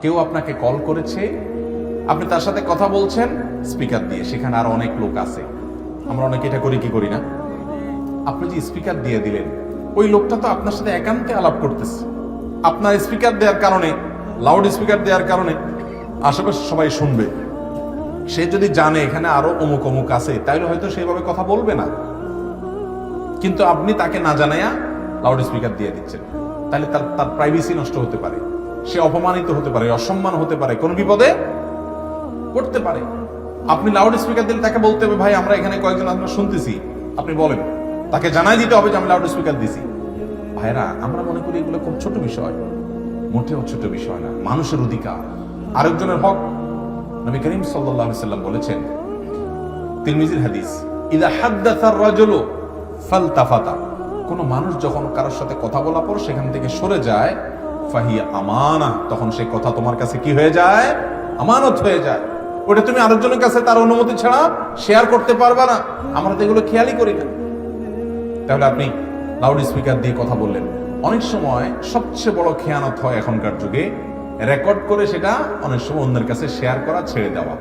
কেউ আপনাকে কল করেছে, আপনি তার সাথে কথা বলছেন স্পিকার দিয়ে, সেখানে আরো অনেক লোক আছে, আমরা অনেকে এটা করি কি করি না? আপনি যে স্পিকার দিয়ে দিলেন, ওই লোকটা তো আপনার সাথে একান্তে আলাপ করতেছে। আপনার স্পিকার দেওয়ার কারণে, লাউড স্পিকার দেওয়ার কারণে আশেপাশে সবাই শুনবে। সে যদি জানে এখানে আরো অমুক অমুক আছে, তাইলে হয়তো সেইভাবে কথা বলবে না। কিন্তু আপনি তাকে না জানাইয়া লাউড স্পিকার দিয়ে দিচ্ছেন, তাহলে তার প্রাইভেসি নষ্ট হতে পারে, সে অপমানিত হতে পারে, অসম্মান হতে পারে, কোন বিপদে পড়তে পারে। আপনি লাউড স্পিকার দিলে তাকে বলতে হবে, ভাই আমরা এখানে কয়েকজন আমরা শুনতেছি, আপনি বলেন। তাকে জানাই দিতে হবে যে আমি লাউড স্পিকার দিছি। ভাইরা, আমরা মনে করি এগুলো খুব ছোট বিষয়, মোটেও ছোট বিষয় না। মানুষের অধিকার, আরেকজনের হক। নবী করিম সাল্লাল্লাহু আলাইহি সাল্লাম বলেছেন, তিরমিজির হাদিস, ইযা হাদ্দাসা আর-রাজুলু ফালতাফাতা, কোন মানুষ যখন কারোর সাথে কথা বলার পর সেখান থেকে সরে যায়, ফাহিয়া আমানা, তখন সেই কথা তোমার কাছে কি হয়ে যায়? আমানত হয়ে যায়। ওটা তুমি আরেকজনের কাছে তার অনুমতি ছাড়া শেয়ার করতে পারবা না। আমরা তো এগুলো খেয়ালই করি না। তাহলে আপনি লাউড স্পিকার দিয়ে কথা বললেন। অনেক সময় সবচেয়ে বড় খেয়ানত হয় এখনকার যুগে, রেকর্ড করে সেটা অনেক সময় অন্যের কাছে শেয়ার করা, ছেড়ে দেওয়া।